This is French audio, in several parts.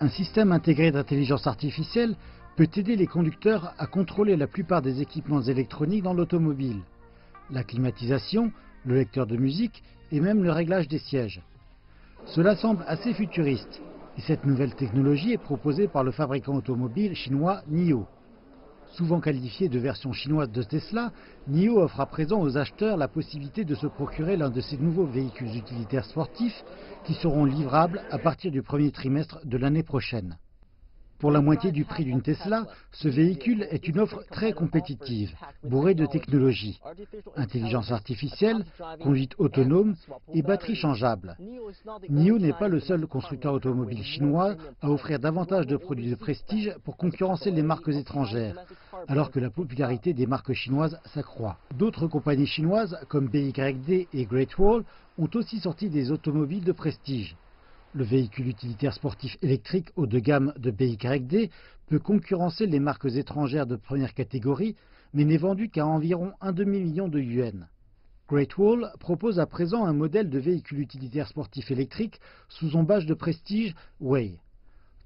Un système intégré d'intelligence artificielle peut aider les conducteurs à contrôler la plupart des équipements électroniques dans l'automobile. La climatisation, le lecteur de musique et même le réglage des sièges. Cela semble assez futuriste et cette nouvelle technologie est proposée par le fabricant automobile chinois NIO. Souvent qualifié de version chinoise de Tesla, NIO offre à présent aux acheteurs la possibilité de se procurer l'un de ces nouveaux véhicules utilitaires sportifs qui seront livrables à partir du premier trimestre de l'année prochaine. Pour la moitié du prix d'une Tesla, ce véhicule est une offre très compétitive, bourrée de technologies. Intelligence artificielle, conduite autonome et batterie changeable. NIO n'est pas le seul constructeur automobile chinois à offrir davantage de produits de prestige pour concurrencer les marques étrangères, alors que la popularité des marques chinoises s'accroît. D'autres compagnies chinoises comme BYD et Great Wall ont aussi sorti des automobiles de prestige. Le véhicule utilitaire sportif électrique haut de gamme de BYD peut concurrencer les marques étrangères de première catégorie, mais n'est vendu qu'à environ un demi-million de yuan. Great Wall propose à présent un modèle de véhicule utilitaire sportif électrique sous son badge de prestige Wei.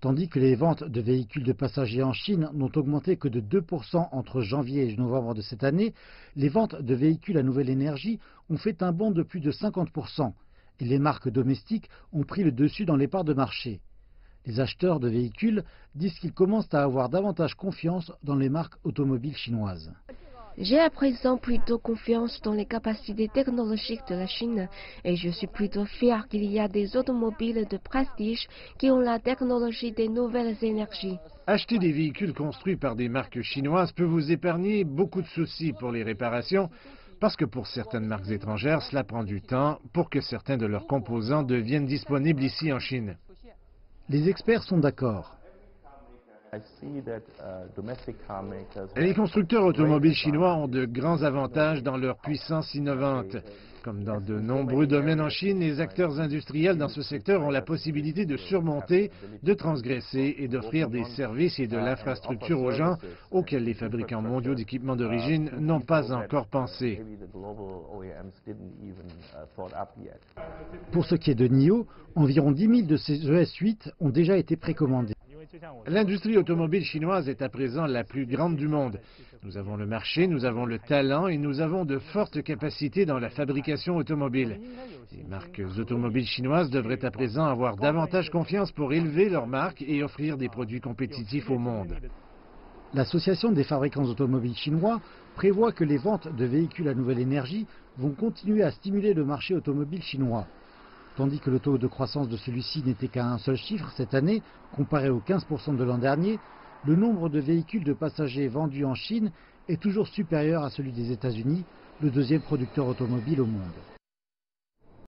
Tandis que les ventes de véhicules de passagers en Chine n'ont augmenté que de 2% entre janvier et novembre de cette année, les ventes de véhicules à nouvelle énergie ont fait un bond de plus de 50%. Et les marques domestiques ont pris le dessus dans les parts de marché. Les acheteurs de véhicules disent qu'ils commencent à avoir davantage confiance dans les marques automobiles chinoises. J'ai à présent plutôt confiance dans les capacités technologiques de la Chine et je suis plutôt fier qu'il y a des automobiles de prestige qui ont la technologie des nouvelles énergies. Acheter des véhicules construits par des marques chinoises peut vous épargner beaucoup de soucis pour les réparations, parce que pour certaines marques étrangères, cela prend du temps pour que certains de leurs composants deviennent disponibles ici en Chine. Les experts sont d'accord. Les constructeurs automobiles chinois ont de grands avantages dans leur puissance innovante. Comme dans de nombreux domaines en Chine, les acteurs industriels dans ce secteur ont la possibilité de surmonter, de transgresser et d'offrir des services et de l'infrastructure aux gens auxquels les fabricants mondiaux d'équipements d'origine n'ont pas encore pensé. Pour ce qui est de NIO, environ 10 000 de ces ES8 ont déjà été précommandés. L'industrie automobile chinoise est à présent la plus grande du monde. Nous avons le marché, nous avons le talent et nous avons de fortes capacités dans la fabrication automobile. Les marques automobiles chinoises devraient à présent avoir davantage confiance pour élever leurs marques et offrir des produits compétitifs au monde. L'Association des fabricants automobiles chinois prévoit que les ventes de véhicules à nouvelle énergie vont continuer à stimuler le marché automobile chinois. Tandis que le taux de croissance de celui-ci n'était qu'à un seul chiffre cette année, comparé aux 15% de l'an dernier, le nombre de véhicules de passagers vendus en Chine est toujours supérieur à celui des États-Unis, le deuxième producteur automobile au monde.